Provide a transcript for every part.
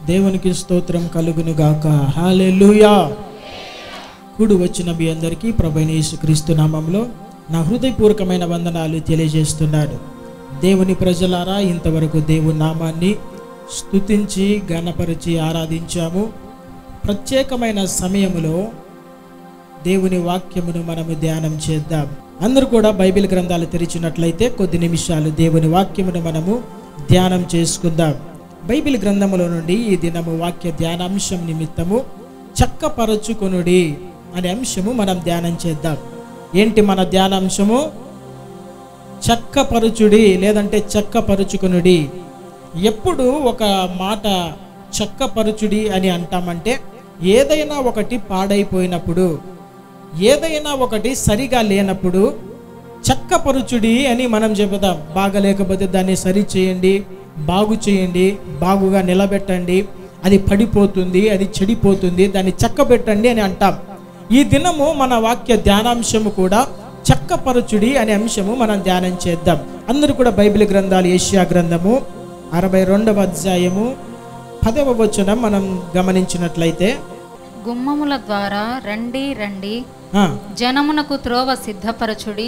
దేవునికి స్తోత్రం కలుగును గాక. హల్లెలూయా. కూడి వచ్చిన మీ అందరికీ ప్రభువైన యేసుక్రీస్తు నామములో నా హృదయపూర్వకమైన వందనాలు తెలియజేస్తున్నాను. దేవుని ప్రజలారా, ఇంతవరకు దేవుని నామాన్ని స్తుతించి ఘనపరిచి ఆరాధించాము. ప్రత్యేకమైన సమయములో దేవుని వాక్యమును మనము ధ్యానం చేద్దాం. అందరూ కూడా బైబిల్ గ్రంథాలు తెరిచినట్లయితే కొద్ది నిమిషాలు దేవుని వాక్యమును మనము ధ్యానం చేసుకుందాం. బైబిల్ గ్రంథములో నుండి ఈ దినము వాక్య ధ్యానాంశం నిమిత్తము చక్కపరచుకొనుడి అనే అంశము మనం ధ్యానం చేద్దాం. ఏంటి మన ధ్యానాంశము? చక్కపరచుడి లేదంటే చక్కపరుచుకొనుడి. ఎప్పుడు ఒక మాట చక్కపరచుడి అని అంటామంటే ఏదైనా ఒకటి పాడైపోయినప్పుడు, ఏదైనా ఒకటి సరిగా లేనప్పుడు చక్కపరుచుడి అని మనం చెబుతాం. బాగలేకపోతే దాన్ని సరి చేయండి, బాగు చేయండి, బాగుగా నిలబెట్టండి, అది పడిపోతుంది, అది చెడిపోతుంది, దాన్ని చక్కబెట్టండి అని అంటాం. ఈ దినము మన వాక్య ధ్యానాంశము కూడా చక్కపరచుడి అనే అంశము మనం ధ్యానం చేద్దాం. అందరూ కూడా బైబిల్ గ్రంథాలు యెషయా గ్రంథము 62వ అధ్యాయము 10వ వచనం మనం గమనించినట్లయితే, గుమ్మముల ద్వారా రండి రండి, జనమునకు త్రోవ సిద్ధపరచుడి,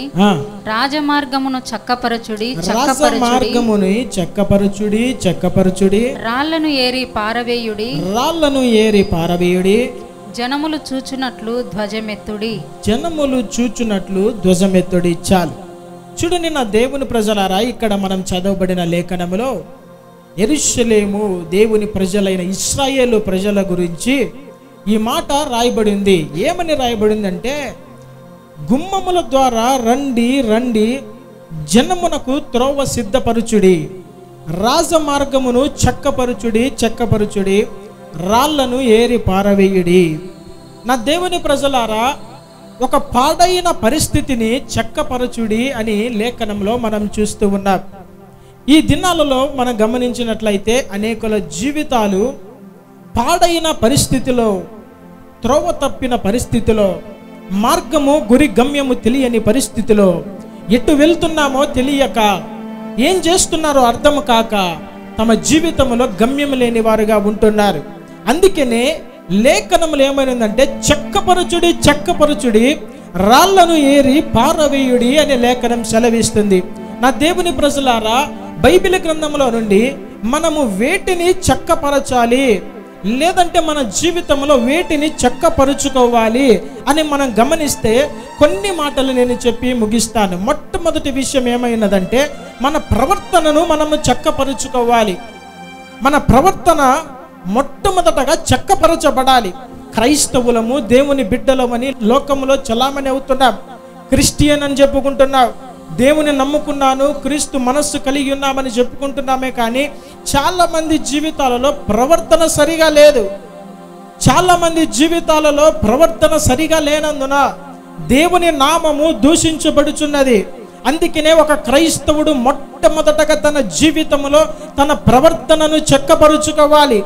రాజమార్గమును చక్కపరచుడి రాజమార్గముని చక్కపరచుడి చక్కపరచుడి, రాళ్లను ఏరి పారవేయుడి రాళ్లను ఏరి పారవేయుడి, జనములు చూచునట్లు ధ్వజమెత్తుడి జనములు చూచునట్లు ధ్వజమెత్తుడి. చాలు చూడండి నా దేవుని ప్రజలారా, ఇక్కడ మనం చదవబడిన లేఖనములో యెరూషలేము దేవుని ప్రజలైన ఇశ్రాయేలు ప్రజల గురించి ఈ మాట రాయబడింది. ఏమని రాయబడిందంటే, గుమ్మముల ద్వారా రండి రండి, జనమునకు త్రోవ సిద్ధపరచుడి, రాజమార్గమును చక్కపరచుడి చక్కపరచుడి, రాళ్లను ఏరి పారవేయుడి. నా దేవుని ప్రజలారా, ఒక పాడైన పరిస్థితిని చక్కపరచుడి అని లేఖనంలో మనం చూస్తూ ఉన్నాం. ఈ దినాలలో మనం గమనించినట్లయితే అనేకుల జీవితాలు పాడైన పరిస్థితిలో, త్రోవ తప్పిన పరిస్థితిలో, మార్గము గురి గమ్యము తెలియని పరిస్థితిలో, ఎటు వెళ్తున్నామో తెలియక, ఏం చేస్తున్నారో అర్థం కాక తమ జీవితంలో గమ్యం లేని వారుగా ఉంటున్నారు. అందుకనే లేఖనములు ఏమైందంటే చక్కపరచుడి చక్కపరచుడి, రాళ్లను ఏరి పారవేయుడి అనే లేఖనం సెలవిస్తుంది. నా దేవుని ప్రజలారా, బైబిల్ గ్రంథంలో నుండి మనము వేటిని చక్కపరచాలి, లేదంటే మన జీవితంలో వేటిని చక్కపరుచుకోవాలి అని మనం గమనిస్తే కొన్ని మాటలు నేను చెప్పి ముగిస్తాను. మొట్టమొదటి విషయం ఏమైనదంటే, మన ప్రవర్తనను మనము చక్కపరుచుకోవాలి. మన ప్రవర్తన మొట్టమొదటగా చక్కపరచబడాలి. క్రైస్తవులము, దేవుని బిడ్డలమని లోకములో చలామణి అవుతున్నాం. క్రిస్టియన్ అని చెప్పుకుంటున్నాం, దేవుని నమ్ముకున్నాను, క్రీస్తు మనస్సు కలిగి ఉన్నామని చెప్పుకుంటున్నామే, కానీ చాలా మంది జీవితాలలో ప్రవర్తన సరిగా లేదు. చాలా మంది జీవితాలలో ప్రవర్తన సరిగా లేనందున దేవుని నామము దూషించబడుచున్నది. అందుకనే ఒక క్రైస్తవుడు మొట్టమొదటగా తన జీవితంలో తన ప్రవర్తనను చక్కపరుచుకోవాలి.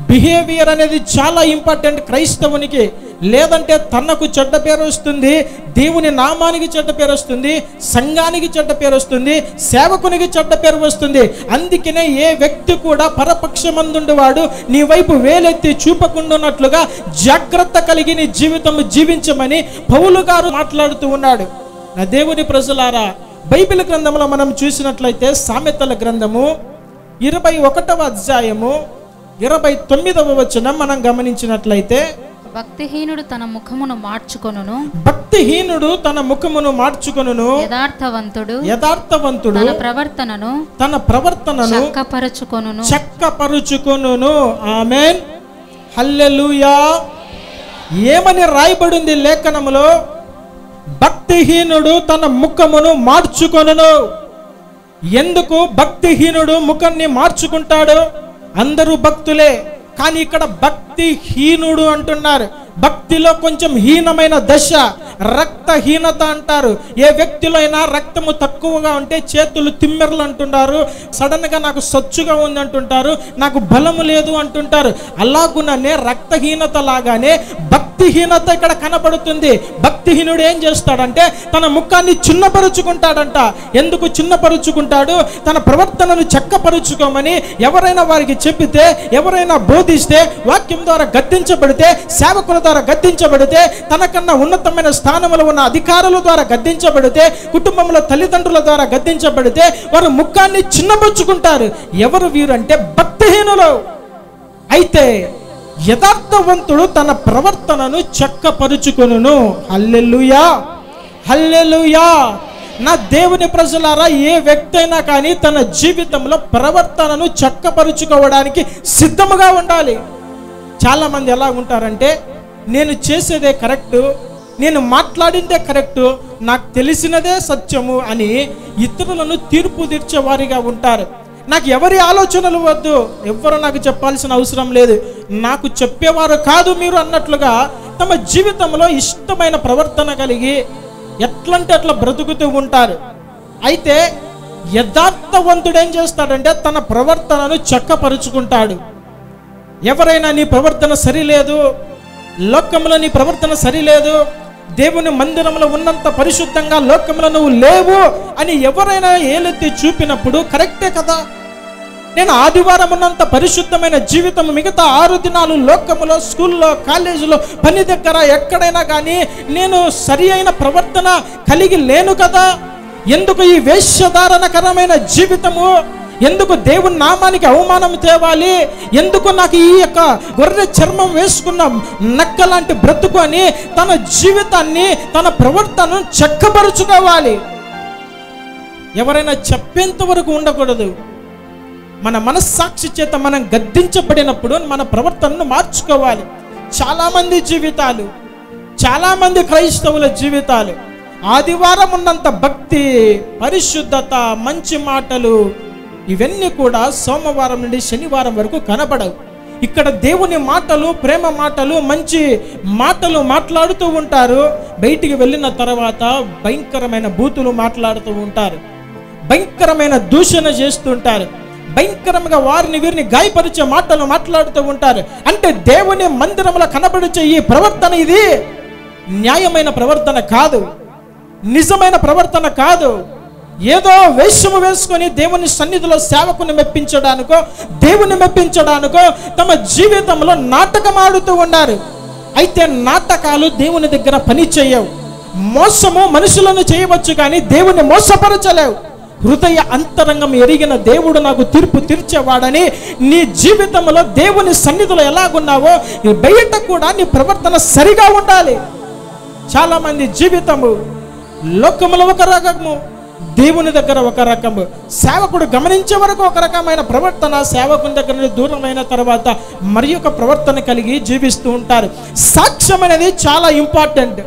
బిహేవియర్ అనేది చాలా ఇంపార్టెంట్ క్రైస్తవునికి. లేదంటే తనకు చెడ్డ పేరు వస్తుంది, దేవుని నామానికి చెడ్డ పేరు వస్తుంది, సంఘానికి చెడ్డ పేరు వస్తుంది, సేవకునికి చెడ్డ పేరు వస్తుంది. అందుకనే ఏ వ్యక్తి కూడా పరపక్షమందుండేవాడు నీ వైపు వేలెత్తి చూపకుండాన్నట్లుగా జాగ్రత్త కలిగి నీ జీవితం జీవించమని పౌలు గారు మాట్లాడుతూ ఉన్నాడు. నా దేవుని ప్రజలారా, బైబిల్ గ్రంథంలో మనం చూసినట్లయితే సామెతల గ్రంథము 21వ అధ్యాయము 29వ వచనం మనం గమనించినట్లయితే, భక్తిహీనుడు తన ముఖమును మార్చుకొనును, భక్తిహీనుడు తన ముఖమును మార్చుకొనును, యథార్థవంతుడు తన ప్రవర్తనను చక్కపరుచుకొనును. ఆమేన్, హల్లెలూయా. ఏమని రాయబడింది లేఖనములో? భక్తిహీనుడు తన ముఖమును మార్చుకొనును. ఎందుకు భక్తిహీనుడు ముఖాన్ని మార్చుకుంటాడు? అందరూ భక్తులే, కానీ ఇక్కడ భక్తిహీనుడు అంటున్నారు. భక్తిలో కొంచెం హీనమైన దశ రక్తహీనత అంటారు. ఏ వ్యక్తిలో అయినా రక్తము తక్కువగా ఉంటే చేతులు తిమ్మెరలు అంటుంటారు, సడన్గా నాకు సచ్చుగా ఉంది అంటుంటారు, నాకు బలము లేదు అంటుంటారు. అలాగుననే రక్తహీనత లాగానే భక్తిహీనత ఇక్కడ కనబడుతుంది. భక్తిహీనుడు ఏం చేస్తాడంటే తన ముఖాన్ని చిన్నపరుచుకుంటాడంట. ఎందుకు చిన్నపరుచుకుంటాడు? తన ప్రవర్తనను చక్కపరుచుకోమని ఎవరైనా వారికి చెప్పితే, ఎవరైనా బోధిస్తే, వాక్యం ద్వారా గద్దించబడితే, సేవకుల ద్వారా గద్దించబడితే, తనకన్నా ఉన్నతమైన స్థానంలో ఉన్న అధికారుల ద్వారా గద్దించబడితే, కుటుంబంలో తల్లిదండ్రుల ద్వారా గద్దించబడితే వారు ముఖాన్ని చిన్నపరుచుకుంటారు. ఎవరు వీరు అంటే భక్తిహీనులు. అయితే యథార్థవంతుడు తన ప్రవర్తనను చక్కపరుచుకొనును. హల్లెలూయా, హల్లెలూయా. నా దేవుని ప్రజలారా, ఏ వ్యక్తి అయినా కానీ తన జీవితంలో ప్రవర్తనను చక్కపరుచుకోవడానికి సిద్ధముగా ఉండాలి. చాలామంది ఎలా ఉంటారంటే, నేను చేసేదే కరెక్టు, నేను మాట్లాడిందే కరెక్టు, నాకు తెలిసినదే సత్యము అని ఇతరులను తీర్పు తీర్చే వారిగా ఉంటారు. నాకు ఎవరి ఆలోచనలు వద్దు, ఎవరు నాకు చెప్పాల్సిన అవసరం లేదు, నాకు చెప్పేవారు కాదు మీరు అన్నట్లుగా తమ జీవితంలో ఇష్టమైన ప్రవర్తన కలిగి ఎట్లంటే అట్లా బ్రతుకుతూ ఉంటారు. అయితే యథార్థవంతుడు ఏం చేస్తాడంటే తన ప్రవర్తనను చక్కపరుచుకుంటాడు. ఎవరైనా నీ ప్రవర్తన సరిలేదు, లోకంలో నీ ప్రవర్తన సరిలేదు, దేవుని మందిరంలో ఉన్నంత పరిశుద్ధంగా లోకంలో నువ్వు లేవు అని ఎవరైనా ఏలెత్తి చూపినప్పుడు కరెక్టే కదా. నేను ఆదివారం ఉన్నంత పరిశుద్ధమైన జీవితం మిగతా 6 దినాలు లోకములో, స్కూల్లో, కాలేజీలో, పని దగ్గర ఎక్కడైనా కానీ నేను సరి అయిన ప్రవర్తన కలిగి లేను కదా. ఎందుకు ఈ వేశ్యధారణకరమైన జీవితము? ఎందుకు దేవుని నామానికి అవమానం తేవాలి? ఎందుకు నాకు ఈ యొక్క గొర్రె చర్మం వేసుకున్న నక్క లాంటి బ్రతుకు అని తన జీవితాన్ని, తన ప్రవర్తనను చక్కపరుచుకోవాలి. ఎవరైనా చెప్పేంత వరకు ఉండకూడదు. మన మనస్సాక్షి చేత మనం గద్దించబడినప్పుడు మన ప్రవర్తనను మార్చుకోవాలి. చాలామంది జీవితాలు, చాలామంది క్రైస్తవుల జీవితాలు ఆదివారం ఉన్నంత భక్తి, పరిశుద్ధత, మంచి మాటలు ఇవన్నీ కూడా సోమవారం నుండి శనివారం వరకు కనబడవు. ఇక్కడ దేవుని మాటలు, ప్రేమ మాటలు, మంచి మాటలు మాట్లాడుతూ ఉంటారు. బయటికి వెళ్ళిన తర్వాత భయంకరమైన బూతులు మాట్లాడుతూ ఉంటారు, భయంకరమైన దూషణ చేస్తుంటారు, భయంకరంగా వారిని వీరిని గాయపరిచే మాటలు మాట్లాడుతూ ఉంటారు. అంటే దేవుని మందిరంలో కనబడిచే ఈ ప్రవర్తన ఇది న్యాయమైన ప్రవర్తన కాదు, నిజమైన ప్రవర్తన కాదు. ఏదో వేషము వేసుకొని దేవుని సన్నిధిలో సేవకుని మెప్పించడానికో, దేవుని మెప్పించడానికో తమ జీవితంలో నాటకం ఆడుతూ ఉన్నారు. అయితే నాటకాలు దేవుని దగ్గర పని చేయవు. మోసము మనుషులను చేయవచ్చు కానీ దేవుని మోసపరచలేవు. హృదయ అంతరంగం ఎరిగిన దేవుడు నాకు తీర్పు తీర్చేవాడని నీ జీవితంలో దేవుని సన్నిధిలో ఎలాగున్నావో బయట కూడా నీ ప్రవర్తన సరిగా ఉండాలి. చాలామంది జీవితము లోకములో ఒక రకము, దేవుని దగ్గర ఒక రకము. సేవకుడు గమనించే వరకు ఒక రకమైన ప్రవర్తన, సేవకుని దగ్గర నుండి దూరమైన తర్వాత మరి ఒక ప్రవర్తన కలిగి జీవిస్తూ ఉంటారు. సాక్ష్యం అనేది చాలా ఇంపార్టెంట్.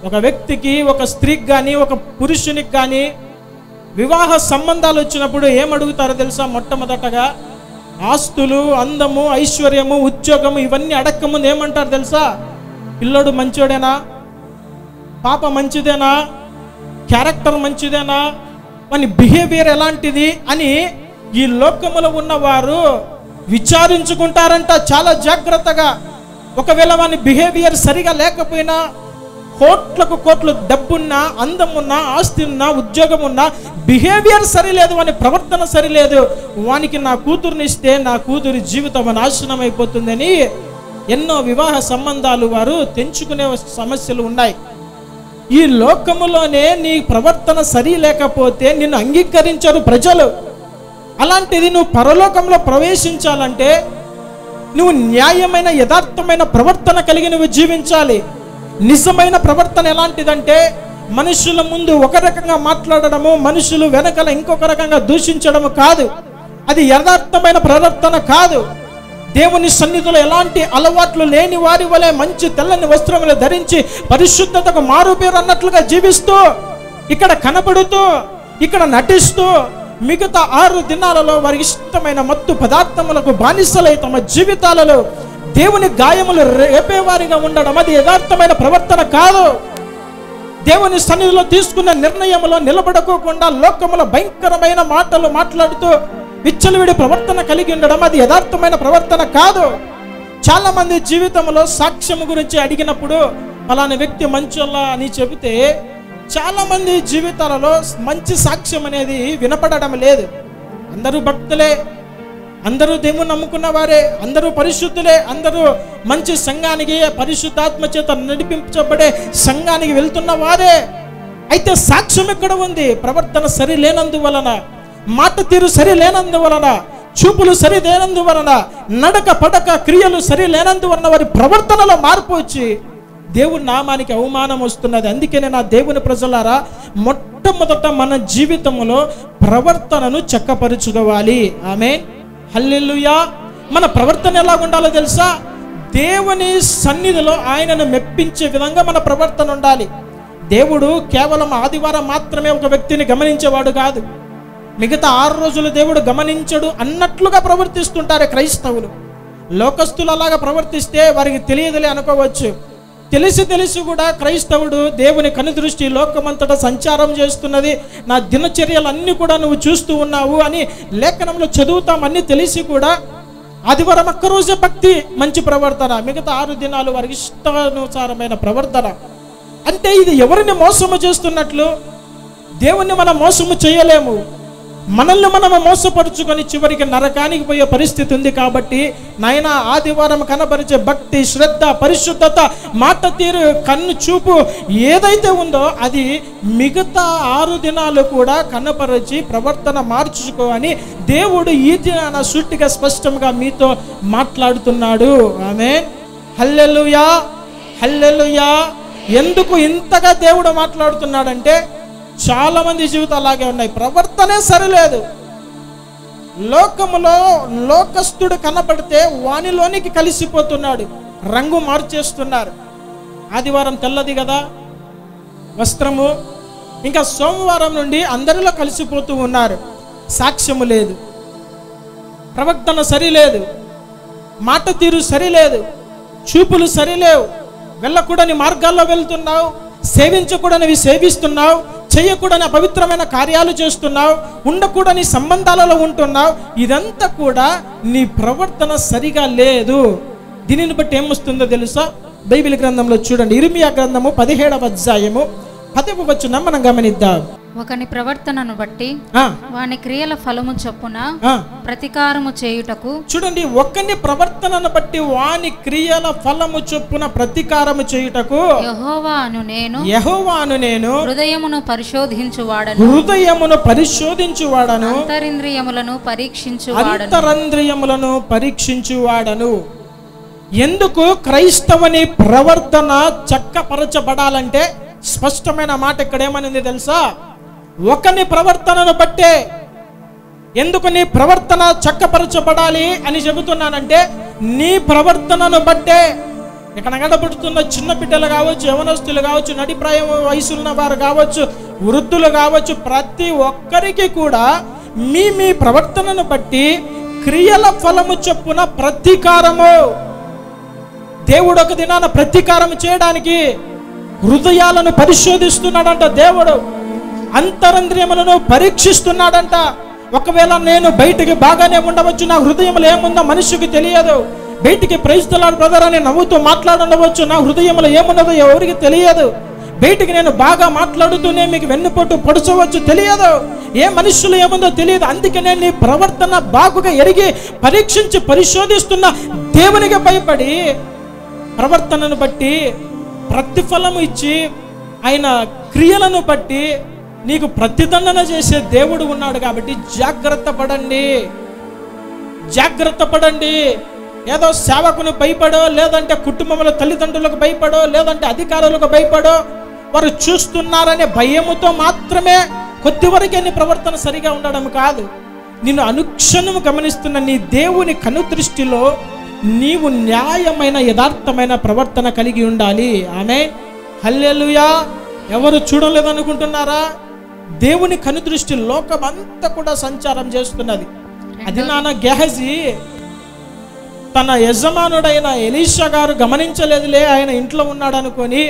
ఒక వ్యక్తికి, ఒక స్త్రీకి కానీ, ఒక పురుషునికి కానీ వివాహ సంబంధాలు వచ్చినప్పుడు ఏమడుగుతారో తెలుసా? మొట్టమొదటగా ఆస్తులు, అందము, ఐశ్వర్యము, ఉద్యోగము ఇవన్నీ అడక్కముందు ఏమంటారు తెలుసా? పిల్లోడు మంచోడేనా, పాప మంచిదేనా, క్యారెక్టర్ మంచిదేనా, వాని బిహేవియర్ ఎలాంటిది అని ఈ లోకములో ఉన్నవారు విచారించుకుంటారంట చాలా జాగ్రత్తగా. ఒకవేళ వాని బిహేవియర్ సరిగా లేకపోయినా, కోట్లకు కోట్లు డబ్బున్నా, అందమున్నా, ఆస్తి ఉన్నా, ఉద్యోగం ఉన్నా, బిహేవియర్ సరిలేదు, వాని ప్రవర్తన సరిలేదు, వానికి నా కూతురునిస్తే నా కూతురి జీవితం నాశనం అయిపోతుందని ఎన్నో వివాహ సంబంధాలు వారు తెంచుకునే సమస్యలు ఉన్నాయి. ఈ లోకములోనే నీ ప్రవర్తన సరి లేకపోతే నిన్ను అంగీకరించరు ప్రజలు. అలాంటిది నువ్వు పరలోకంలో ప్రవేశించాలంటే నువ్వు న్యాయమైన, యథార్థమైన ప్రవర్తన కలిగి నువ్వు జీవించాలి. నిజమైన ప్రవర్తన ఎలాంటిదంటే మనుషుల ముందు ఒక రకంగా మాట్లాడడము, మనుషులు వెనకల ఇంకొక రకంగా దూషించడము కాదు. అది యథార్థమైన ప్రవర్తన కాదు. దేవుని సన్నిధిలో ఎలాంటి అలవాట్లు లేని వారి వలె మంచి తెల్లని వస్త్రములు ధరించి పరిశుద్ధతకు మారుపేరు అన్నట్లుగా జీవిస్తూ, ఇక్కడ కనబడుతూ, ఇక్కడ నటిస్తూ, మిగతా 6 దినాలలో వారికి ఇష్టమైన మత్తు పదార్థములకు బానిసలై తమ జీవితాలలో దేవుని గాయములు రేపేవారిగా ఉండడం అది యథార్థమైన ప్రవర్తన కాదు. దేవుని సన్నిధిలో తీసుకున్న నిర్ణయంలో నిలబడుకోకుండా లోకములో భయంకరమైన మాటలు మాట్లాడుతూ విచ్చలవిడి ప్రవర్తన కలిగి ఉండడం అది యథార్థమైన ప్రవర్తన కాదు. చాలా మంది జీవితంలో సాక్ష్యం గురించి అడిగినప్పుడు అలానే వ్యక్తి మంచోళ్ళ అని చెబితే చాలా మంది జీవితాలలో మంచి సాక్ష్యం అనేది వినపడడం లేదు. అందరూ భక్తులే, అందరూ దేవుని నమ్ముకున్న వారే, అందరూ పరిశుద్ధులే, అందరూ మంచి సంఘానికి పరిశుద్ధాత్మ చేత నడిపించబడే సంఘానికి వెళ్తున్న వారే. అయితే సాక్ష్యం ఎక్కడ ఉంది? ప్రవర్తన సరి లేనందువలన, మాట తీరు సరి లేనందువలన, చూపులు సరి లేనందువలన, నడక పడక క్రియలు సరి లేనందువలన వారి ప్రవర్తనలో మార్పు వచ్చి దేవుని నామానికి అవమానం వస్తున్నది. అందుకనే నా దేవుని ప్రజలారా, మొట్టమొదట మన జీవితంలో ప్రవర్తనను చక్కపరుచుకోవాలి. ఆమేన్, హల్లెలూయా. మన ప్రవర్తన ఎలా ఉండాలో తెలుసా? దేవుని సన్నిధిలో ఆయనను మెప్పించే విధంగా మన ప్రవర్తన ఉండాలి. దేవుడు కేవలం ఆదివారం మాత్రమే ఒక వ్యక్తిని గమనించేవాడు కాదు. మిగతా 6 రోజులు దేవుడు గమనించడు అన్నట్లుగా ప్రవర్తిస్తుంటారు క్రైస్తవులు. లోకస్తులు అలాగా ప్రవర్తిస్తే వారికి తెలియదులే అనుకోవచ్చు. తెలిసి కూడా క్రైస్తవుడు దేవుని కనుదృష్టి లోకమంతటా సంచారం చేస్తున్నది, నా దినచర్యలన్నీ కూడా నువ్వు చూస్తూ ఉన్నావు అని లేఖనంలో చదువుతాం. అన్నీ తెలిసి కూడా ఆదివారం ఒక్కరోజే భక్తి, మంచి ప్రవర్తన, మిగతా 6 దినాలు వారికి ఇష్టానుసారమైన ప్రవర్తన. అంటే ఇది ఎవరిని మోసము చేస్తున్నట్లు? దేవుణ్ణి మనం మోసము చేయలేము. మనల్ని మనము మోసపరుచుకొని చివరికి నరకానికి పోయే పరిస్థితి ఉంది. కాబట్టి నాయన ఆదివారం కనబరిచే భక్తి, శ్రద్ధ, పరిశుద్ధత, మాట తీరు, కన్ను చూపు ఏదైతే ఉందో అది మిగతా 6 దినాలు కూడా కనపరిచి ప్రవర్తన మార్చుకో అని దేవుడు ఈ దినాన సూటిగా స్పష్టంగా మీతో మాట్లాడుతున్నాడు. ఆమేన్, హల్లెలూయా, హల్లెలూయా. ఎందుకు ఇంతగా దేవుడు మాట్లాడుతున్నాడంటే చాలా మంది జీవితాలు అలాగే ఉన్నాయి. ప్రవర్తనే సరిలేదు. లోకములో లోకస్తుడు కనబడితే వానిలోనికి కలిసిపోతున్నాడు, రంగు మార్చేస్తున్నారు. ఆదివారం తెల్లది కదా వస్త్రము, ఇంకా సోమవారం నుండి అందరిలో కలిసిపోతూ ఉన్నారు. సాక్ష్యము లేదు, ప్రవర్తన సరిలేదు, మాట తీరు సరిలేదు, చూపులు సరిలేవు, వెళ్ళకూడని మార్గాల్లో వెళ్తున్నావు, సేవించకూడనివి సేవిస్తున్నావు, చేయకూడని అపవిత్రమైన కార్యాలు చేస్తున్నావు, ఉండకూడని సంబంధాలలో ఉంటున్నావు. ఇదంతా కూడా నీ ప్రవర్తన సరిగా లేదు. దీనిని బట్టి ఏమొస్తుందో తెలుసా? బైబిల్ గ్రంథంలో చూడండి, ఇర్మియా గ్రంథము 17వ అధ్యాయము 10వ వచనం మనం గమనిద్దాం. ఒకని ప్రవర్తనను బట్టి వాని క్రియల ఫలము చొప్పున ప్రతికారము చేయుటకు. చూడండి, ఒకని ప్రవర్తనను బట్టి వాని క్రియల ఫలము చొప్పున ప్రతికారము చేయుటకు యెహోవాను నేను హృదయమును పరిశోధించువాడను, అంతరింద్రియములను పరీక్షించువాడను. ఎందుకు క్రైస్తవుని ప్రవర్తన చక్కపరచబడాలంటే స్పష్టమైన మాట ఇక్కడ ఏమనింది తెలుసా? ఒకని ప్రవర్తనను బట్టే. ఎందుకు నీ ప్రవర్తన చక్కపరచబడాలి అని చెబుతున్నానంటే నీ ప్రవర్తనను బట్టే. ఇక్కడ గడపడుతున్న చిన్న బిడ్డలు కావచ్చు, యవనస్తులు కావచ్చు, నడిప్రాయం వయసున్న వారు కావచ్చు, వృద్ధులు కావచ్చు, ప్రతి ఒక్కరికి కూడా మీ ప్రవర్తనను బట్టి క్రియల ఫలము చొప్పున ప్రతీకారము. దేవుడు ఒక దినాన ప్రతీకారం చేయడానికి హృదయాలను పరిశోధిస్తున్నాడంట. దేవుడు అంతరంద్రియములను పరీక్షిస్తున్నాడంట. ఒకవేళ నేను బయటికి బాగానే ఉండవచ్చు, నా హృదయంలో ఏముందో మనిషికి తెలియదు. బయటికి ప్రైజ్ ది లార్డ్ బ్రదర్ అని నవ్వుతూ మాట్లాడవచ్చు, నా హృదయంలో ఏమున్నదో ఎవరికి తెలియదు. బయటికి నేను బాగా మాట్లాడుతూనే మీకు వెన్నుపోటు పొడచవచ్చు, తెలియదు. ఏ మనుషులు ఏముందో తెలియదు. అందుకనే నీ ప్రవర్తన బాగుగా ఎరిగి పరీక్షించి పరిశోధిస్తున్న దేవునికి భయపడి ప్రవర్తనను బట్టి ప్రతిఫలము ఇచ్చి ఆయన క్రియలను బట్టి నీకు ప్రతిదండన చేసే దేవుడు ఉన్నాడు. కాబట్టి జాగ్రత్త పడండి. ఏదో సేవకుని భయపడో, లేదంటే కుటుంబంలో తల్లిదండ్రులకు భయపడో, లేదంటే అధికారులకు భయపడో, వారు చూస్తున్నారనే భయముతో మాత్రమే కొద్ది వరకే నీ ప్రవర్తన సరిగా ఉండడం కాదు. నిన్ను అనుక్షణము గమనిస్తున్న నీ దేవుని కనుదృష్టిలో నీవు న్యాయమైన యథార్థమైన ప్రవర్తన కలిగి ఉండాలి. ఆమేన్, హల్లెలూయా. ఎవరు చూడలేదనుకుంటున్నారా? దేవుని కనుదృష్టి లోకమంతా కూడా సంచారం చేస్తున్నది. అది నాన్న గెహజీ తన యజమానుడైన ఎలీషా గారు గమనించలేదులే, ఆయన ఇంట్లో ఉన్నాడు అనుకొని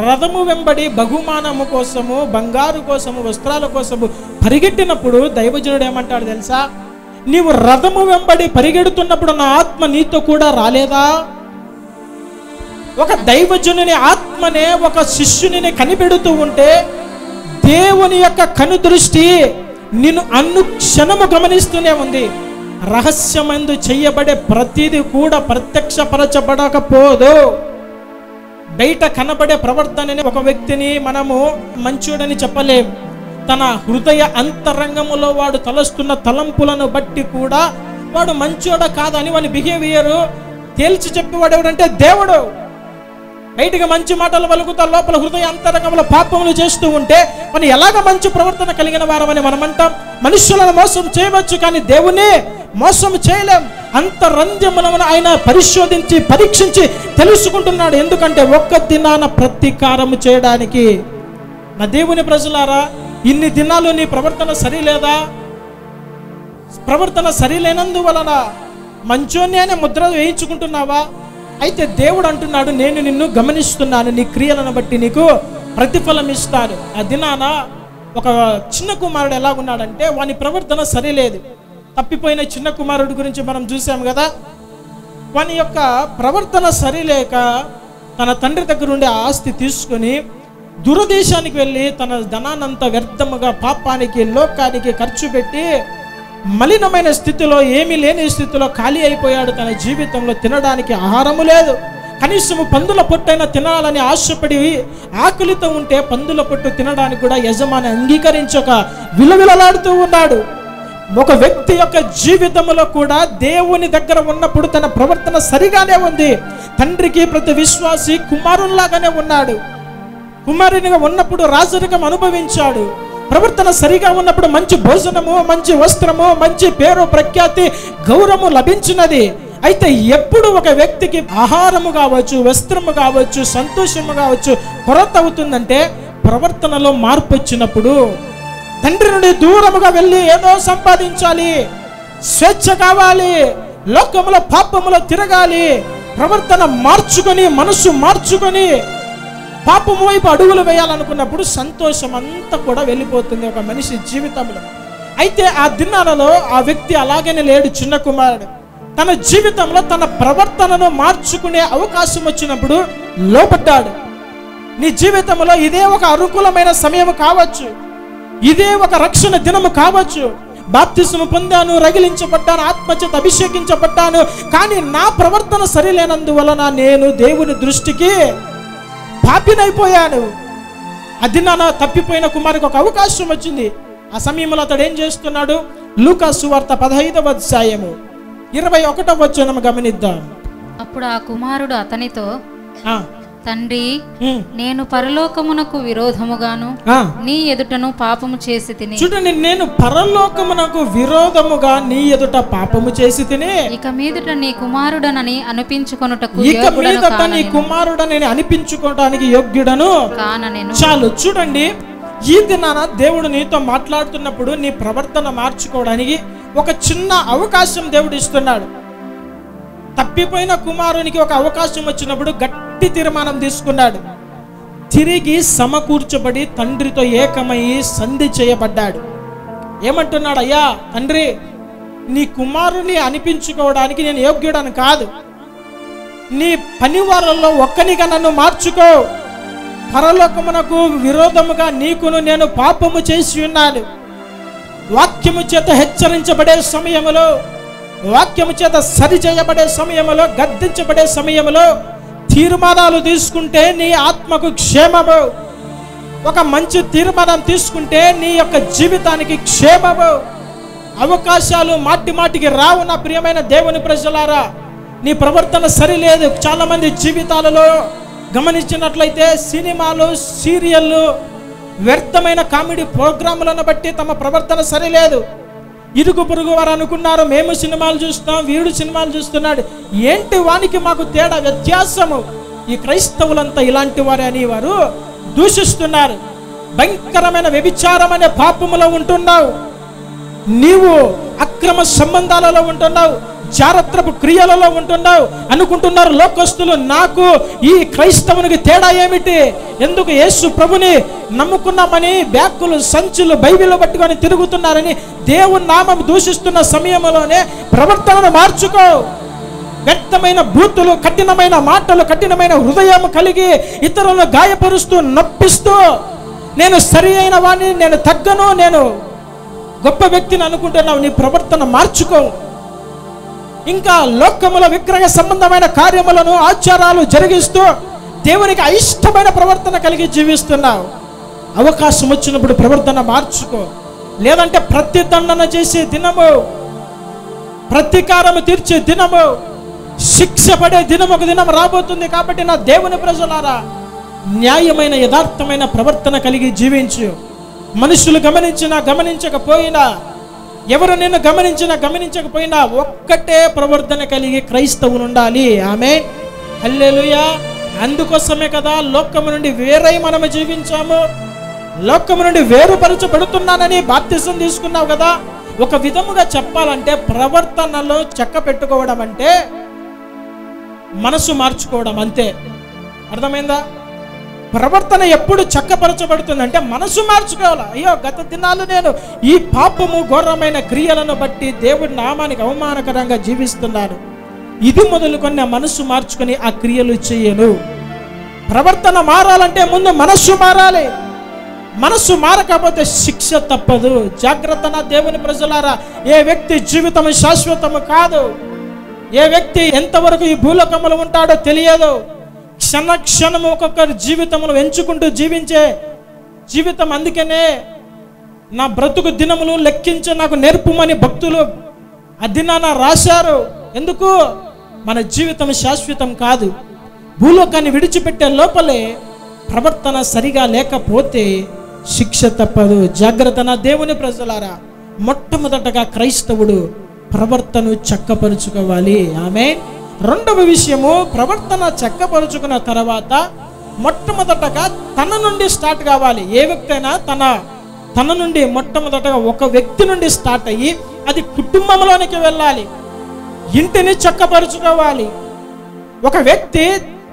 రథము వెంబడి బహుమానము కోసము, బంగారు కోసము, వస్త్రాల కోసము పరిగెట్టినప్పుడు దైవజనుడు ఏమంటాడు తెలుసా? నీవు రథము వెంబడి పరిగెడుతున్నప్పుడు నా ఆత్మ నీతో కూడా రాలేదా? ఒక దైవజనుని ఆత్మనే ఒక శిష్యుని కనిపెడుతూ ఉంటే దేవుని యొక్క కనుదృష్టి నిన్ను అనుక్షణము గమనిస్తూనే ఉంది. రహస్యమందు చెయ్యబడే ప్రతిదీ కూడా ప్రత్యక్షపరచబడకపోదు. బయట కనబడే ప్రవర్తనని ఒక వ్యక్తిని మనము మంచోడని చెప్పలేం. తన హృదయ అంతరంగములో వాడు తలస్తున్న తలంపులను బట్టి కూడా వాడు మంచోడ కాదని వాని బిహేవియర్ తేల్చి చెప్పేవాడు ఎవడంటే దేవుడు. బయటికి మంచి మాటలు పలుకుతా లోపల హృదయ అంతరంగంలో పాపములు చేస్తూ ఉంటే మనం ఎలాగ మంచి ప్రవర్తన కలిగిన వారమని మనం అంటాం. మనుషులను మోసం చేయవచ్చు కానీ దేవుని మోసం చేయలేం. అంతరంగములను ఆయన పరిశోధించి పరీక్షించి తెలుసుకుంటున్నాడు. ఎందుకంటే ఒక్క దినాన ప్రతీకారము చేయడానికి. నా దేవుని ప్రజలారా, ఇన్ని దినాలు నీ ప్రవర్తన సరిలేదా? ప్రవర్తన సరిలేనందువలన మంచోని అనే ముద్ర వేయించుకుంటున్నావా? అయితే దేవుడు అంటున్నాడు, నేను నిన్ను గమనిస్తున్నాను, నీ క్రియలను బట్టి నీకు ప్రతిఫలం ఇస్తాను. ఆ దినాన ఒక చిన్న కుమారుడు ఎలాగున్నాడంటే వాని ప్రవర్తన సరిలేదు. తప్పిపోయిన చిన్న కుమారుడి గురించి మనం చూసాం కదా. వాని యొక్క ప్రవర్తన సరిలేక తన తండ్రి దగ్గర ఉండే ఆస్తి తీసుకొని దురదేశానికి వెళ్ళి తన ధనాన్నంతా వ్యర్థముగా పాపానికి, లోకానికి ఖర్చు పెట్టి మలినమైన స్థితిలో, ఏమీ లేని స్థితిలో ఖాళీ అయిపోయాడు. తన జీవితంలో తినడానికి ఆహారము లేదు. కనీసము పందుల పొట్టైనా తినాలని ఆశపడి ఆకలితో ఉంటే పందుల పొట్టు తినడానికి కూడా యజమాని అంగీకరించక విలవిలలాడుతూ ఉన్నాడు. ఒక వ్యక్తి యొక్క జీవితంలో కూడా దేవుని దగ్గర ఉన్నప్పుడు తన ప్రవర్తన సరిగానే ఉంది. తండ్రికి ప్రతి విశ్వాసి కుమారునిలాగానే ఉన్నాడు. కుమారునిగా ఉన్నప్పుడు రాజరికం అనుభవించాడు. ప్రవర్తన సరిగా ఉన్నప్పుడు మంచి భోజనము, మంచి వస్త్రము, మంచి పేరు, ప్రఖ్యాతి, గౌరవము లభించినది. అయితే ఎప్పుడు ఒక వ్యక్తికి ఆహారము కావచ్చు, వస్త్రము కావచ్చు, సంతోషము కావచ్చు కొరత అవుతుందంటే ప్రవర్తనలో మార్పు వచ్చినప్పుడు. తండ్రి నుండి దూరముగా వెళ్ళి ఏదో సంపాదించాలి, స్వేచ్ఛ కావాలి, లోకములో పాపములో తిరగాలి, ప్రవర్తన మార్చుకొని, మనసు మార్చుకొని పాపము వైపు అడుగులు వేయాలనుకున్నప్పుడు సంతోషం అంతా కూడా వెళ్ళిపోతుంది ఒక మనిషి జీవితంలో. అయితే ఆ దినాలలో ఆ వ్యక్తి అలాగనే లేడు. చిన్న కుమారుడు తన జీవితంలో తన ప్రవర్తనను మార్చుకునే అవకాశం వచ్చినప్పుడు లోపడ్డాడు. నీ జీవితంలో ఇదే ఒక అనుకూలమైన సమయం కావచ్చు, ఇదే ఒక రక్షణ దినము కావచ్చు. బాప్తిస్మము పొందాను, రగిలించబడ్డాను, ఆత్మచేత అభిషేకించబడ్డాను, కానీ నా ప్రవర్తన సరిలేనందువలన నేను దేవుని దృష్టికి పాపినైపోయాను. అది నా తప్పిపోయిన కుమారుడికి ఒక అవకాశం వచ్చింది. ఆ సమయంలో అతడు ఏం చేస్తున్నాడు? లూకా సువార్త 15వ అధ్యాయము 21వ వచనం గమనిద్దాం. అప్పుడు ఆ కుమారుడు అతనితో, తండ్రి, నేను పరలోకమునకు విరోధముగాను నీ ఎదుటను పాపము చేసి తిని. చూడండి, నేను పరలోకమునకు విరోధముగా నీ ఎదుట పాపము చేసి తిని ఇక మీదట నీ కుమారుడనని అనిపించుకొనుటకు అనిపించుకోవడానికి యోగ్యుడను కాననేను. చాలు. చూడండి, ఈ దినాన దేవుడు నీతో మాట్లాడుతున్నప్పుడు నీ ప్రవర్తన మార్చుకోవడానికి ఒక చిన్న అవకాశం దేవుడు ఇస్తున్నాడు. తప్పిపోయిన కుమారునికి ఒక అవకాశం వచ్చినప్పుడు గట్టి తీర్మానం తీసుకున్నాడు. తిరిగి సమకూర్చబడి తండ్రితో ఏకమై సంధి చేయబడ్డాడు. ఏమంటున్నాడు? అయ్యా తండ్రి, నీ కుమారుని అనిపించుకోవడానికి నేను యోగ్యుడని కాదు. నీ పనివారంలో ఒక్కనిగా నన్ను మార్చుకో. పరలోకమునకు విరోధముగా నీకును నేను పాపము చేసి ఉన్నాను. వాక్యము చేత హెచ్చరించబడే సమయములో, వాక్యము చేత సరి చేయబడే సమయములో, గద్దించబడే సమయములో తీర్మానాలు తీసుకుంటే నీ ఆత్మకు క్షేమము. ఒక మంచి తీర్మానం తీసుకుంటే నీ యొక్క జీవితానికి క్షేమము. అవకాశాలు మాటి మాటికి రావు. నా ప్రియమైన దేవుని ప్రజలారా, నీ ప్రవర్తన సరిలేదు. చాలా మంది జీవితాలలో గమనించినట్లయితే సినిమాలు, సీరియళ్ళు, వ్యర్థమైన కామెడీ ప్రోగ్రాములను బట్టి తమ ప్రవర్తన సరిలేదు. ఇరుగు పొరుగు వారు అనుకున్నారు, మేము సినిమాలు చూస్తాం, వీడు సినిమాలు చూస్తున్నాడు, ఏంటి వానికి మాకు తేడా, వ్యత్యాసము. ఈ క్రైస్తవులంతా ఇలాంటి వారే అని వారు దూషిస్తున్నారు. భయంకరమైన వ్యభిచారం అనే పాపములో ఉంటున్నావు, నీవు అక్రమ సంబంధాలలో ఉంటున్నావు, చారిత్రపు క్రియలలో ఉంటున్నావు అనుకుంటున్నారు లోకస్తులు. నాకు ఈ క్రైస్తవునికి తేడా ఏమిటి? ఎందుకు యేసు ప్రభుని నమ్ముకున్నామని బ్యాగులు సంచులు బైబిల్ పట్టుకొని తిరుగుతున్నారని దేవుని నామం దూషిస్తున్న సమయంలోనే ప్రవర్తనను మార్చుకో. వ్యక్తమైన బూతులు, కఠినమైన మాటలు, కఠినమైన హృదయం కలిగి ఇతరులను గాయపరుస్తూ నొప్పిస్తూ నేను సరి అయిన వాడిని, నేను తగ్గను, నేను గొప్ప వ్యక్తిని అనుకుంటున్నావు. నీ ప్రవర్తన మార్చుకో. ఇంకా లోకముల విగ్రహ సంబంధమైన కార్యములను ఆచారాలు జరిగిస్తూ దేవునికి అయిష్టమైన ప్రవర్తన కలిగి జీవిస్తున్నావు. అవకాశం వచ్చినప్పుడు ప్రవర్తన మార్చుకో. లేదంటే ప్రతిదండన చేసే దినము, ప్రతీకారము తీర్చే దినము, శిక్ష పడే దినం ఒక దినం రాబోతుంది. కాబట్టి నా దేవుని ప్రజలారా, న్యాయమైన యథార్థమైన ప్రవర్తన కలిగి జీవించు. మనుషులు గమనించినా గమనించకపోయినా, ఎవరు నిన్ను గమనించినా గమనించకపోయినా ఒక్కటే ప్రవర్తన కలిగి క్రైస్తవులు ఉండాలి. ఆమేన్, హల్లెలూయా. అందుకోసమే కదా లోకము నుండి వేరై మనము జీవించాము. లోకము నుండి వేరుపరచబడుతున్నానని బాప్తిసం తీసుకున్నావు కదా. ఒక విధముగా చెప్పాలంటే ప్రవర్తనలో చక్క పెట్టుకోవడం అంటే మనసు మార్చుకోవడం అంతే. అర్థమైందా? ప్రవర్తన ఎప్పుడు చక్కపరచబడుతుందంటే మనసు మార్చుకోవాలి. అయ్యో, గత దినాలు నేను ఈ పాపము ఘోరమైన క్రియలను బట్టి దేవుడి నామానికి అవమానకరంగా జీవిస్తున్నాను. ఇది మొదలుకొని నా మనసు మార్చుకొని ఆ క్రియలు చేయను. ప్రవర్తన మారాలంటే ముందు మనస్సు మారాలి. మనస్సు మారకపోతే శిక్ష తప్పదు. జాగ్రత్త నా దేవుని ప్రజలారా. ఏ వ్యక్తి జీవితం శాశ్వతము కాదు. ఏ వ్యక్తి ఎంతవరకు ఈ భూలోకములో ఉంటాడో తెలియదు. క్షణ క్షణము ఒక్కొక్కరి జీవితమును ఎంచుకుంటూ జీవించే జీవితం. అందుకనే నా బ్రతుకు దినములు లెక్కించ నాకు నేర్పుమని భక్తులు ఆ దినాన రాశారు. ఎందుకు? మన జీవితం శాశ్వతం కాదు. భూలోకాన్ని విడిచిపెట్టే లోపలే ప్రవర్తన సరిగా లేకపోతే శిక్ష తప్పదు. జాగ్రత్త నా దేవుని ప్రజలారా. మొట్టమొదటగా క్రైస్తవుడు ప్రవర్తన చక్కపరుచుకోవాలి. ఆమేన్. రెండవ విషయము, ప్రవర్తన చక్కపరుచుకున్న తర్వాత మొట్టమొదటగా తన నుండి స్టార్ట్ కావాలి. ఏ వ్యక్తి అయినా తన నుండి మొట్టమొదటగా ఒక వ్యక్తి నుండి స్టార్ట్ అయ్యి అది కుటుంబంలోనికి వెళ్ళాలి. ఇంటిని చక్కపరుచుకోవాలి. ఒక వ్యక్తి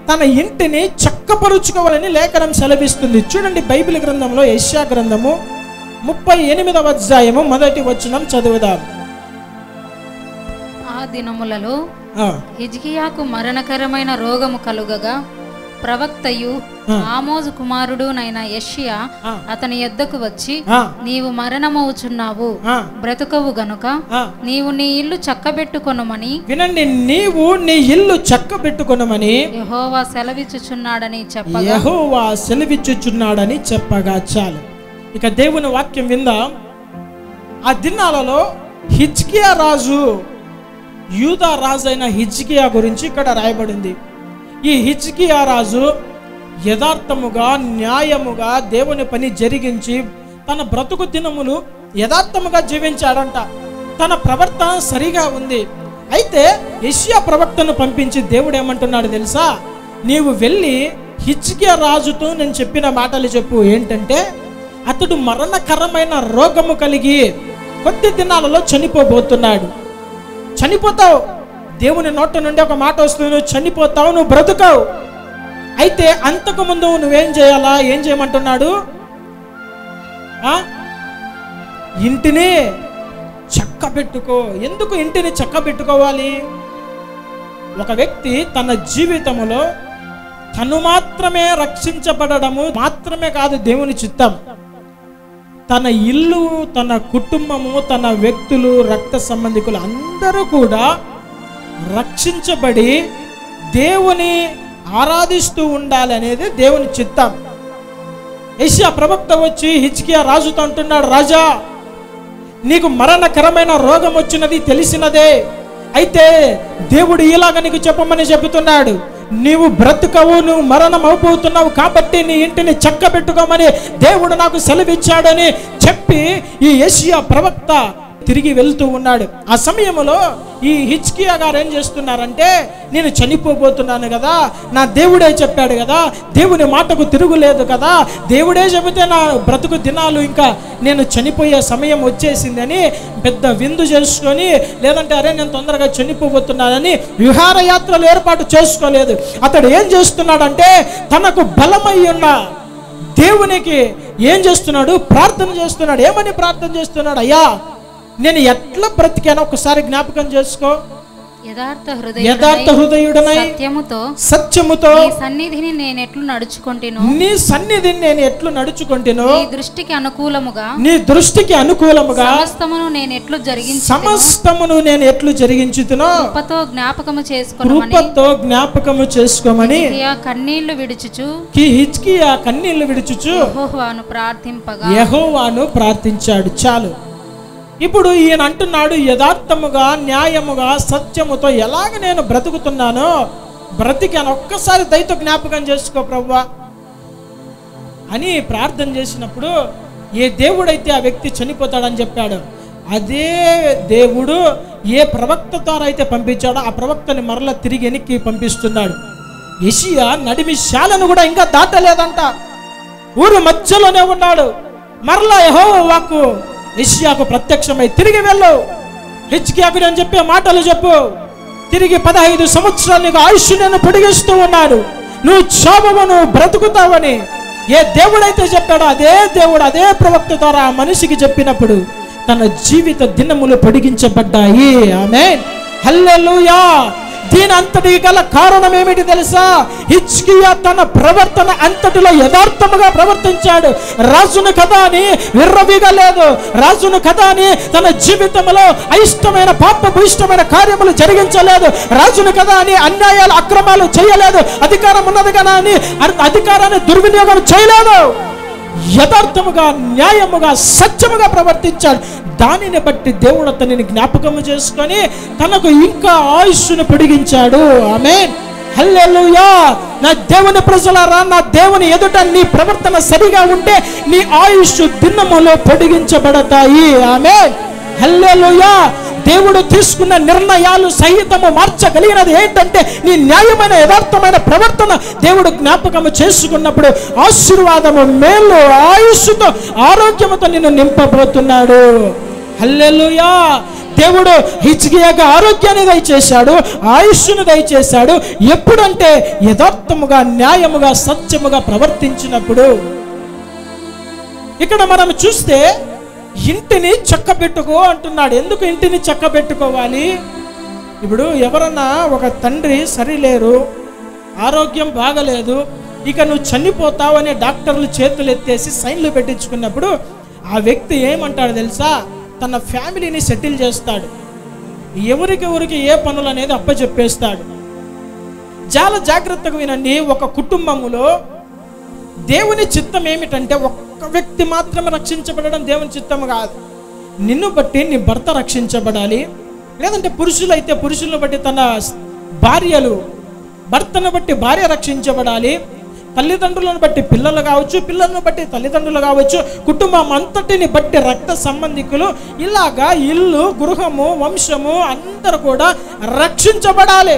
తన ఇంటిని చక్కపరుచుకోవాలని లేఖనం సెలవిస్తుంది. చూడండి, బైబిల్ గ్రంథంలో యెషయా గ్రంథము 38వ అధ్యాయము 1వ వచనం చదువుదాం. ఆ దినములలో హిజ్కియాకు మరణకరమైన రోగము కలుగగా ప్రవక్తయు ఆమోజు కుమారుడునైన యెషయా అతని యొద్దకు వచ్చి, నీవు మరణమవుచున్నావు, బ్రతుకవు గనుక నీవు నీ ఇల్లు చక్కబెట్టుకొనుమని. వినండి, నీవు నీ ఇల్లు చక్కబెట్టుకొనుమని యెహోవా సెలవిచ్చుచున్నాడని చెప్పగా చాలు. ఇక దేవుని వాక్యం విందాం. ఆ దినాలలో హిజ్కియా రాజు, యూదా రాజు అయిన హిజ్కియా గురించి ఇక్కడ రాయబడింది. ఈ హిజ్కియా రాజు యథార్థముగా న్యాయముగా దేవుని పని జరిగించి తన బ్రతుకు దినములు యథార్థముగా జీవించాడంట. తన ప్రవర్తన సరిగా ఉంది. అయితే యెషయా ప్రవక్తను పంపించి దేవుడు ఏమంటున్నాడు తెలుసా? నీవు వెళ్ళి హిజ్కియా రాజుతో నేను చెప్పిన మాటలు చెప్పు. ఏంటంటే, అతడు మరణకరమైన రోగము కలిగి కొద్ది దినాలలో చనిపోబోతున్నాడు. చనిపోతావు. దేవుని నోట నుండి ఒక మాట వస్తుంది, నువ్వు చనిపోతావు, నువ్వు బ్రతుకావు. అయితే అంతకు ముందు నువ్వేం చేయాలా? ఏం చేయమంటున్నాడు? ఇంటిని చక్కబెట్టుకో. ఎందుకు ఇంటిని చక్కబెట్టుకోవాలి? ఒక వ్యక్తి తన జీవితంలో తను మాత్రమే రక్షించబడము మాత్రమే కాదు దేవుని చిత్తం. తన ఇల్లు, తన కుటుంబము, తన వ్యక్తులు, రక్త సంబంధికులు అందరూ కూడా రక్షించబడి దేవుని ఆరాధిస్తూ ఉండాలి అనేది దేవుని చిత్తం. యెషయా ప్రవక్త వచ్చి హిజ్కియా రాజుతో అంటున్నాడు, రాజా, నీకు మరణకరమైన రోగం వచ్చినది తెలిసినదే. అయితే దేవుడు ఇలాగ నీకు చెప్పమని చెబుతున్నాడు. నీవు బ్రతుకవు, నువ్వు మరణం అయిపోతున్నావు, కాబట్టి నీ ఇంటిని చక్కబెట్టుకోమని దేవుడు నాకు సెలవిచ్చాడని చెప్పి ఈ యెషయా ప్రవక్త తిరిగి వెళ్తూ ఉన్నాడు. ఆ సమయంలో ఈ హిజ్కియా గారు ఏం చేస్తున్నారంటే, నేను చనిపోబోతున్నాను కదా, నా దేవుడే చెప్పాడు కదా, దేవుని మాటకు తిరుగులేదు కదా, దేవుడే చెబితే నా బ్రతుకు దినాలు ఇంకా నేను చనిపోయే సమయం వచ్చేసిందని పెద్ద విందు చేసుకొని, లేదంటే అరే నేను తొందరగా చనిపోబోతున్నానని విహారయాత్రలు ఏర్పాటు చేసుకోలేదు. అతడు ఏం చేస్తున్నాడంటే, తనకు బలమై ఉన్న దేవునికి ఏం చేస్తున్నాడు, ప్రార్థన చేస్తున్నాడు. ఏమని ప్రార్థన చేస్తున్నాడు? అయ్యా నేను ఎట్లా బ్రతికానో ఒకసారి జ్ఞాపకం చేసుకో. యథార్థ హృదయుడనై సత్యముతో నీ సన్నిధిని నేను ఎట్లు నడుచుకొంటినో నీ దృష్టికి అనుకూలముగా సమస్తమును నేను ఎట్లు జరిగించుతునో కృపతో జ్ఞాపకము చేసుకోమని కన్నీళ్లు విడుచుచు యెహోవాను ప్రార్థించాడు. చాలు. ఇప్పుడు ఈయన అంటున్నాడు, యథార్థముగా న్యాయముగా సత్యముతో ఎలాగ నేను బ్రతుకుతున్నానో బ్రతికాను, ఒక్కసారి దయతో జ్ఞాపకం చేసుకో ప్రభువా అని ప్రార్థన చేసినప్పుడు, ఏ దేవుడైతే ఆ వ్యక్తి చనిపోతాడని చెప్పాడు, అదే దేవుడు ఏ ప్రవక్త ద్వారా అయితే పంపించాడో ఆ ప్రవక్తని మరలా తిరిగి వెనక్కి పంపిస్తున్నాడు. యెషయా నడిమి శాలను కూడా ఇంకా దాటలేదంట, ఊరు మధ్యలోనే ఉన్నాడు. మరలా యెహోవా వాక్కు యెషయాకు ప్రత్యక్షమై, తిరిగి వెళ్ళు, హిజ్కియాకు నేను చెప్పే మాటలు చెప్పు, తిరిగి 15 సంవత్సరాలు నీకు ఆయుష్ నేను పొడిగిస్తూ ఉన్నాడు, నువ్వు చావవు, నువ్వు బ్రతుకుతావని ఏ దేవుడైతే చెప్పాడో అదే దేవుడు అదే ప్రవక్త ద్వారా ఆ మనిషికి చెప్పినప్పుడు తన జీవిత దినములు పొడిగించబడ్డాయి. ఆమేన్, హల్లెలూయా. దీని అంతటి గల కారణం ఏమిటి తెలుసా? హిజ్కియా తన ప్రవర్తన అంతటిలో యథార్థముగా ప్రవర్తించాడు. రాజును కదా అని విర్రవీగలేదు, రాజును కదా అని తన జీవితంలో అయిష్టమైన పాపభూయిష్టమైన కార్యములు జరిగించలేదు, రాజును కదా అని అన్యాయాలు అక్రమాలు చేయలేదు, అధికారం ఉన్నది కదా అని అధికారాన్ని దుర్వినియోగం చేయలేదు. యథార్థముగా న్యాయముగా సత్యముగా ప్రవర్తించాడు. దానిని బట్టి దేవుడు అతనిని జ్ఞాపకము చేసుకొని తనకు ఇంకా ఆయుష్ను పొడిగించాడు. ఆమేన్, హల్లెలూయా. నా దేవుని ప్రజలారా, నా దేవుని ఎదుట నీ ప్రవర్తన సరిగా ఉంటే నీ ఆయుష్ దినములో పొడిగించబడతాయి. ఆమేన్, హల్లెలూయా. దేవుడు తీసుకున్న నిర్ణయాలు సహితము మార్చగలిగినది ఏంటంటే నీ న్యాయమైన యథార్థమైన ప్రవర్తన. దేవుడు జ్ఞాపకము చేసుకున్నప్పుడు ఆశీర్వాదము, మేలు, ఆయుష్తో ఆరోగ్యముతో నిన్ను నింపబోతున్నాడు. హల్లెలూయా. దేవుడు హిజ్కియాకు ఆరోగ్యాన్ని దయచేశాడు, ఆయుష్ను దయచేశాడు. ఎప్పుడంటే యథార్థముగా న్యాయముగా సత్యముగా ప్రవర్తించినప్పుడు. ఇక్కడ మనం చూస్తే ఇంటిని చక్కబెట్టుకో అంటున్నాడు. ఎందుకు ఇంటిని చక్కబెట్టుకోవాలి? ఇప్పుడు ఎవరన్నా ఒక తండ్రి సరిలేరు, ఆరోగ్యం బాగలేదు, ఇక నువ్వు చనిపోతావు అనే డాక్టర్లు చేతులు ఎత్తేసి సైన్లు పెట్టించుకున్నప్పుడు ఆ వ్యక్తి ఏమంటాడు తెలుసా? తన ఫ్యామిలీని సెటిల్ చేస్తాడు, ఎవరికెవరికి ఏ పనులు అనేది అప్పచెప్పేస్తాడు. చాలా జాగ్రత్తగా వినండి. ఒక కుటుంబములో దేవుని చిత్తం ఏమిటంటే ఒక్క వ్యక్తి మాత్రమే రక్షించబడడం దేవుని చిత్తం కాదు. నిన్ను బట్టి నీ భర్త రక్షించబడాలి, లేదంటే పురుషులైతే పురుషులను బట్టి తన భార్యలు, భర్తను బట్టి భార్య రక్షించబడాలి, తల్లిదండ్రులను బట్టి పిల్లలు కావచ్చు, పిల్లలను బట్టి తల్లిదండ్రులు కావచ్చు, కుటుంబం అంతటిని బట్టి రక్త సంబంధికులు, ఇలాగా ఇల్లు, గృహము, వంశము అందరూ కూడా రక్షించబడాలి.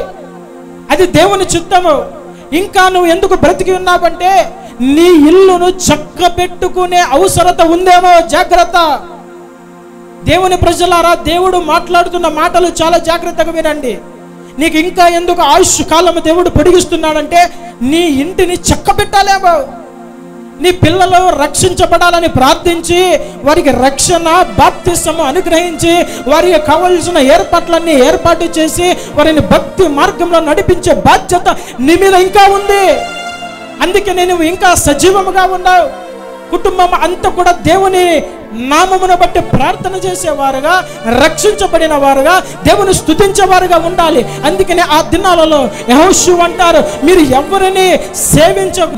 అది దేవుని చిత్తము. ఇంకా నువ్వు ఎందుకు బ్రతికి ఉన్నావంటే నీ ఇల్లును చక్కబెట్టుకునే అవసరత ఉందేమో, జాగ్రత్త. దేవుని ప్రజలారా, దేవుడు మాట్లాడుతున్న మాటలు చాలా జాగ్రత్తగా వినండి. నీకు ఇంకా ఎందుకు ఆయుష్ కాలము దేవుడు పొడిగిస్తున్నాడంటే నీ ఇంటిని చక్కబెట్టాలేమో, నీ పిల్లలు రక్షించబడాలని ప్రార్థించి వారికి రక్షణ బాప్తిసము అనుగ్రహించి వారికి కావలసిన ఏర్పాట్లన్నీ ఏర్పాటు చేసి వారిని భక్తి మార్గంలో నడిపించే బాధ్యత నీ మీద ఇంకా ఉంది. అందుకే నేను ఇంకా సజీవముగా ఉన్నావు. కుటుంబం అంతా కూడా దేవుని నామమును బట్టి ప్రార్థన చేసేవారుగా, రక్షించబడిన వారుగా, దేవుని స్తుతించేవారుగా ఉండాలి. అందుకనే ఆ దినాలలో యెహోషువ అంటారు, మీరు ఎవరిని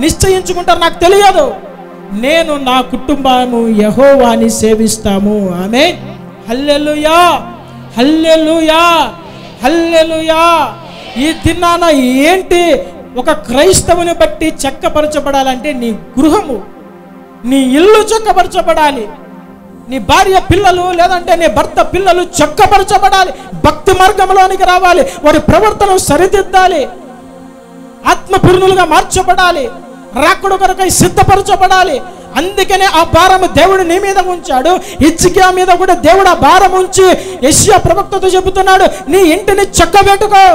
నిశ్చయించుకుంటారు నాకు తెలియదు, నేను నా కుటుంబము యెహోవాని సేవిస్తాము. ఆమేన్, హల్లెలూయా, హల్లెలూయా, హల్లెలూయా. ఈ దినాన ఏంటి ఒక క్రైస్తవుని బట్టి చక్కపరచబడాలంటే నీ గృహము, నీ ఇల్లు చక్కపరచబడాలి. నీ భార్య పిల్లలు లేదంటే నీ భర్త పిల్లలు చక్కపరచబడాలి, భక్తి మార్గంలోనికి రావాలి, వారి ప్రవర్తన సరిదిద్దాలి, ఆత్మపూర్ణులుగా మార్చబడాలి, రాకుడు కొరకై సిద్ధపరచబడాలి. అందుకనే ఆ భారము దేవుడు నీ మీద ఉంచాడు. హిజ్కియా మీద కూడా దేవుడు ఆ భారం ఉంచి యెషయా ప్రవక్తతో చెబుతున్నాడు, నీ ఇంటిని చక్కబెట్టుకో,